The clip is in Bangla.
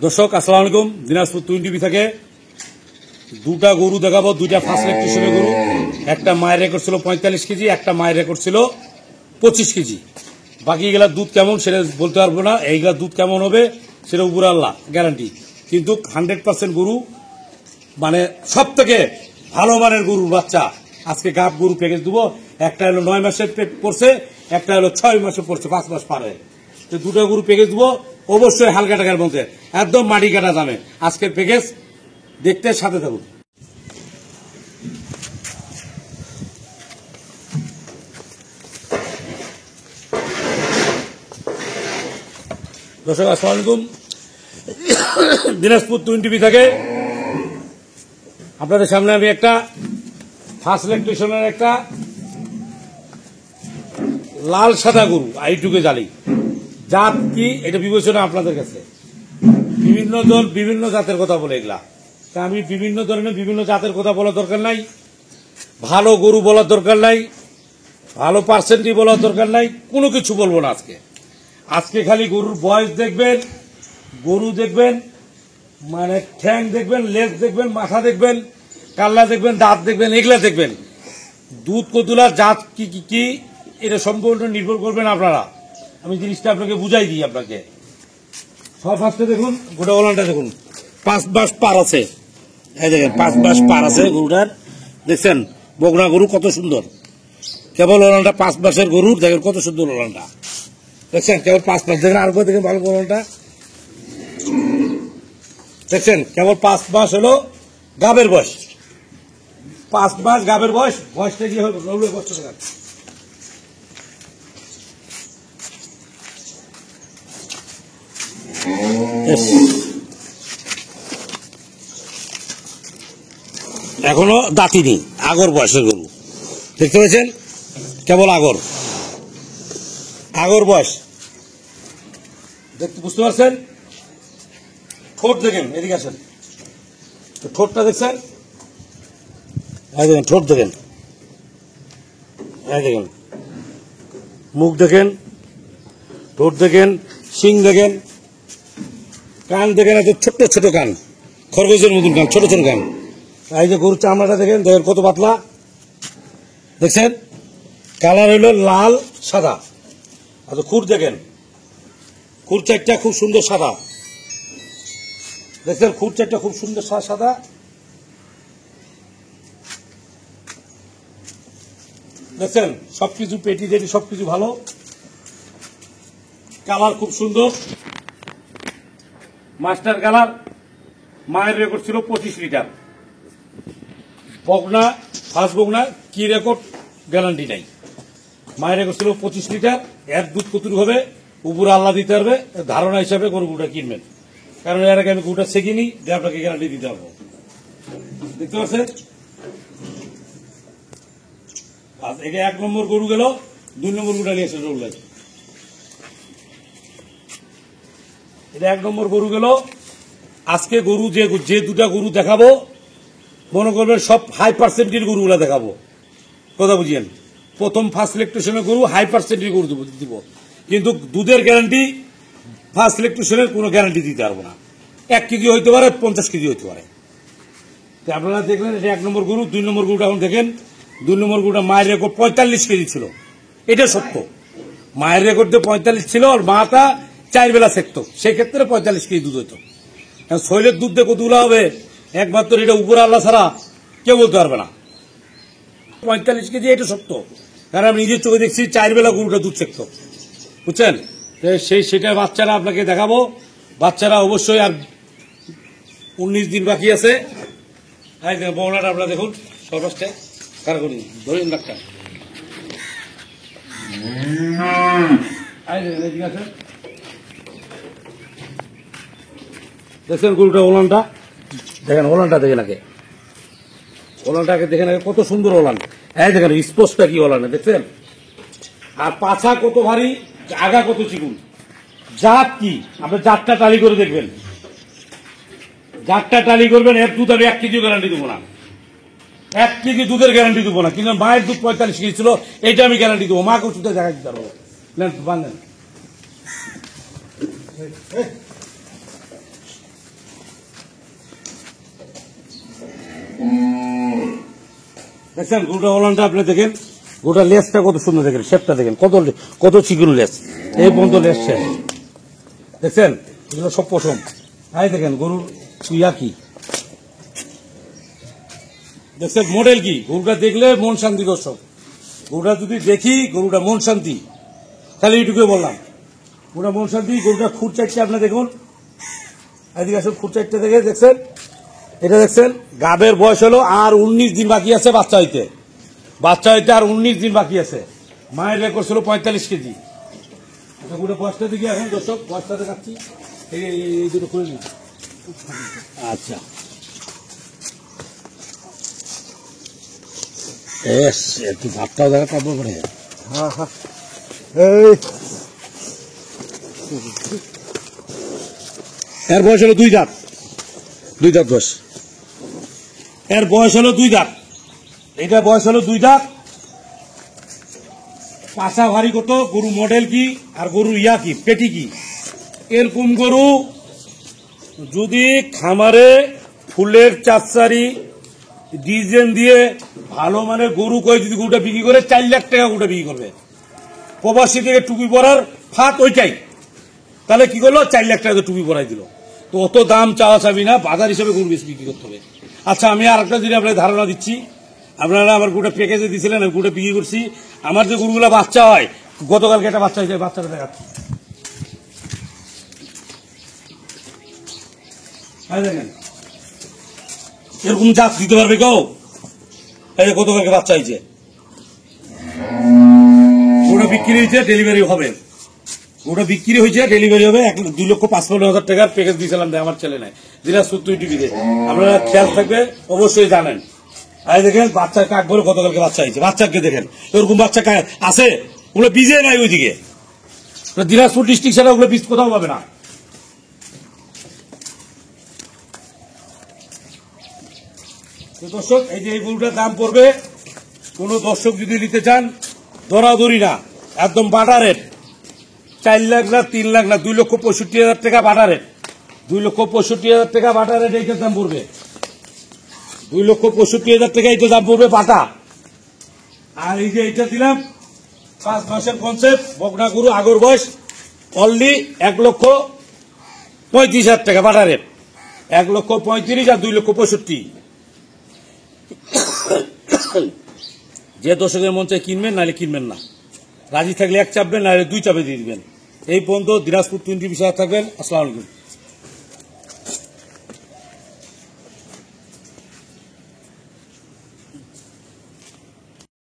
দর্শক আসসালামু আলাইকুম। দিনাজপুর টুইন টিভি থেকে দুটা গরু দেখাবো, দুইটা ফার্স্ট ইলেকট্রিশিয়ানের গরু। একটা মায়ের রেকর্ড ছিল 45 কেজি, একটা মায়ের রেকর্ড ছিল 25 কেজি। বাকি এগুলার দুধ কেমন সেটা বলতে পারবো না, এইগুলার দুধ কেমন হবে সেটা উপর আল্লাহ গ্যারান্টি। কিন্তু 100% গরু, মানে সব থেকে ভালো মানের গরুর বাচ্চা। আজকে গাব গরু প্যাকেজ দেবো। একটা হলো 9 মাসের পড়ছে, একটা হলো 6 মাসে পড়ছে, 5 মাস পারে। তো দুটো গরু প্যাকেজ দেবো, অবশ্যই হালকা টাকার মধ্যে, একদম মাটি কাটা দামে আজকের প্যাকেজ। দেখতে সাথে থাকুন। দর্শক আসসালামু আলাইকুম। দিনাজপুর টুইন টিভি থেকে আপনাদের সামনে আমি একটা ফার্স্ট ইলেকট্রিশিয়ানের একটা লাল সাদা গরু আইটুকে জালি। জাত কি এটা বিবেচনা আপনাদের কাছে। বিভিন্ন দল বিভিন্ন জাতের কথা বলে এগুলা, তা আমি বিভিন্ন ধরনের বিভিন্ন জাতের কথা বলার দরকার নাই, ভালো গরু বলার দরকার নাই, ভালো পার্সেন্টই বলার দরকার নাই, কোনো কিছু বলবো না আজকে। আজকে খালি গরুর বয়স দেখবেন, গরু দেখবেন, মানে ঠ্যাং দেখবেন, লেজ দেখবেন, মাথা দেখবেন, কাল্লা দেখবেন, দাঁত দেখবেন, এগুলা দেখবেন। দুধ কতুলা জাত কি কি কি এটা সম্পূর্ণ নির্ভর করবেন আপনারা। আমি জিনিসটা আপনাকে বুঝাই দিই আপনাকে। সব ফার্স্টে দেখুন, গোটা ওলানটা দেখুন, 5 মাস পার আছে। এই দেখেন 5 মাস পার আছে গরুটার। দেখছেন বগনা গরু কত সুন্দর, কেবল ওলানটা 5 মাসের গরুর। দেখেন কত সুন্দর ওলানটা, দেখছেন কেবল 5 মাস। দেখেন আর দেখেন ভালো ওলানটা, দেখছেন কেবল 5 মাস হলো গাবের বয়স। 5 মাস গাবের বয়স। বয়সটা কি হবে? 90 বছর টাকা। এখনো দাঁতিনি, আগর বয়সের গরু। দেখতে পেয়েছেন কেবল আগর, আগর বয়স দেখতে বুঝতে পারছেন। ঠোঁট দেখেন, এদিকে আসেন, ঠোঁটটা দেখছেন, দেখেন ঠোঁট দেখেন, দেখেন মুখ দেখেন, ঠোঁট দেখেন, শিং দেখেন, কান দেখেন, এত ছোট্ট ছোট কান, খরগোশের মতন কান, ছোট ছোট কান। এই যে গরুর চামড়াটা দেখেন, দেখেন কত পাতলা, দেখছেন কালার হইল লাল সাদা। আচ্ছা খুর দেখেন, খুর চারটা খুব সুন্দর সাদা, দেখছেন খুর চারটা খুব সুন্দর সাদা। দেখছেন সবকিছু পেটি টেটি সবকিছু ভালো, কালার খুব সুন্দর, মাস্টার কালার। মায়ের রেকর্ড ছিল 25 লিটার। বগনা ফার্স্ট বগনা কি রেকর্ড গ্যারান্টি নাই। মায়ের রেকর্ড ছিল 25 লিটার। এর দুধ কতটুকু হবে উপরে আল্লাহ দিতে পারবে, ধারণা হিসাবে গরু গুটা কিনবেন। কারণ এর আগে আমি গরুটা শেখিনি, যে আপনাকে গ্যারান্টি দিতে পারবো। দেখতে পাচ্ছেন এটা 1 নম্বর গরু গেল। 2 নম্বর গরুটা নিয়ে এসে রোল। এটা 1 নম্বর গরু গেল। আজকে গরু যে দুটা গরু দেখাবো, মনে করবেন সব হাই পার্সেন্টের গরুগুলা দেখাবো। কথা বুঝিয়েন, প্রথম ফার্স্ট ইলেকট্রিশিয়ানের গরু হাই পার্সেন্টের গরু দিব, কিন্তু দুধের গ্যারান্টি ফার্স্ট ইলেকট্রিশিয়ানের কোনো গ্যারান্টি দিতে পারবো না। 1 কেজি হইতে পারে, 50 কেজি হইতে পারে। আপনারা দেখলেন এটা 1 নম্বর গরু। 2 নম্বর গরুটা এখন দেখেন। 2 নম্বর গরুটা মায়ের রেকর্ড 45 কেজি ছিল, এটা সত্য। মায়ের রেকর্ডে 45 ছিল, আর মাটা 4 বেলা সেকতো, সেক্ষেত্রে 45 কেজি দুধ হইতো। শৈলের দুধ দিয়ে কতগুলো হবে একমাত্র এটা উপরে আল্লাহ ছাড়া কেউ বলতে পারবে না। 45 কেজি এটা সত্য, কারণ আমি নিজের চোখে দেখছি 4 বেলা গরুটা দুধ সেকতো, বুঝছেন। সেটা বাচ্চারা আপনাকে দেখাবো। বাচ্চারা অবশ্যই আর 19 দিন বাকি আছে। বগনাটা আপনারা দেখুন, সর্বস্টে কারগরি ধরেন ডাক্তার। দেখছেন গরুটা ওলানটা দেখেন, ওলানটা দেখেন আগে, ওলানটাকে দেখেন আগে কত সুন্দর ওলান। এই দেখেন স্পোর্টসটা কি ওলান, দেখছেন। আর পাছা কত ভারী, আগা কত চিকুন। জাত কি আপনি জাতটা টালি করে দেখবেন, জাতটা টালি করবেন। এর দুধ আমি 1 কেজি গ্যারান্টি দেবো না, 1 কেজি দুধের গ্যারান্টি দেবো না। কিন্তু মায়ের দুধ 45 কেজি ছিল, এইটা আমি গ্যারান্টি দেবো। মাকে ওষুধে দেখা দিতে পারবো। বান্ধেন দেখছেন গরুটা ওলানটা আপনি দেখেন, গরুটা লেসটা কত সুন্দর দেখেন, শেপটা দেখেন কত কত চিকন লেস, এই পর্যন্ত লেস শেষ। দেখছেন এগুলো সব পশম। তাই দেখেন গরুর ইয়া কি দেখছেন, মডেল কি, গরুটা দেখলে মন শান্তি। দর্শক গরুটা যদি দেখি গরুটা মন শান্তি, তাহলে এইটুকু বললাম গরুটা মন শান্তি। গরুটা খুঁট চারটে আপনি দেখুন, এদিকে আসুন, খুঁট চারটে দেখে দেখছেন, এটা দেখছেন গাবের বয়স হলো আর 19 দিন বাকি আছে বাচ্চা হইতে, আর 19 দিন বাকি আছে। মায়ের রেকর্ড ছিল 45 কেজি। গরুটা বয়সটা দেখি এখন দর্শক, বয়সটা দেখাচ্ছি, এই দুটো করে নিন। আচ্ছা একটু ভাতটাও দেখা পাবো পরে। হ্যাঁ হ্যাঁ এই এর বয়স হলো 2 দাঁত, বয়স, এর বয়স হলো 2 দাঁত, এটা বয়স হলো 2 দাঁত। পাশা ভারী কত, গরু মডেল কি, আর গরু ইয়া কি, পেটি কি। এরকম গরু যদি খামারে ফুলের চাষারি ডিজাইন দিয়ে ভালো মানে গরু কয়ে যদি গরুটা বিক্রি করে 4 লাখ টাকা গরুটা বিক্রি করবে। প্রবাসী থেকে টুপি পরার ফাত ওইটাই, তাহলে কি করলো, 4 লাখ টাকা টুপি পরাই দিল। তো অত দাম চাওয়া চাবি না, বাজার হিসেবে গরু বেশি বিক্রি করতে হবে। আচ্ছা আমি আর একটা যদি আপনার ধারণা দিচ্ছি, আপনারা আমার গরুটা প্যাকেজে দিয়েছিলেন, আমি গরুটা বিক্রি করছি। আমার যে গরুগুলা বাচ্চা হয়, গতকালকে একটা বাচ্চা হয়েছে, বাচ্চাটা দেখাচ্ছি, দেখেন এরকম জাত দিতে পারবে কেউ? এই যে গতকালকে বাচ্চা হয়েছে, গরুটা বিক্রি হয়েছে, ডেলিভারি হবে, ওটা বিক্রি হয়েছে, ডেলিভারি হবে। 2,55,000 টাকার প্যাকেজ দিয়েছিলাম, আমার ছেলে নাই দিনাজপুর টিভিতে। আপনারা খেয়াল থাকবে, অবশ্যই জানেন। এই দেখেন বাচ্চার কাক বলে গতকালকে বাচ্চা হয়েছে, বাচ্চাকে দেখেন এরকম বাচ্চা আছে, ওগুলো বীজে নাই ওইদিকে, দিনাজপুর ডিস্ট্রিক্ট ছাড়া ওগুলো বীজ কোথাও পাবে না। দর্শক এই যে এই গরুটার দাম পড়বে, কোন দর্শক যদি নিতে চান দরাদরি না, একদম বাটা রেট, 4 লাখ না 3 লাখ না, 2,65,000 টাকা বাটা রেট, 2,65,000 টাকা বাটা রেট, এইটার দাম পড়বে 2,65,000 টাকা, এইটার দাম পড়বে বাটা। আর এই যে এইটা দিলাম 5 মাসের কনসেপ্ট বকনা গরু, আগর বয়স, অনলি 1,35,000 টাকা বাটা রেট, 1,35,000 আর 2,65,000। যে দর্শকের মন চাই কিনবেন, নাহলে কিনবেন না, রাজি থাকলে 1 চাপবেন, নাহলে 2 চাপে দিয়ে দিবেন। এই পর্যন্ত দিনাজপুর 20 বিষয় থাকবেন। আসসালামু আলাইকুম।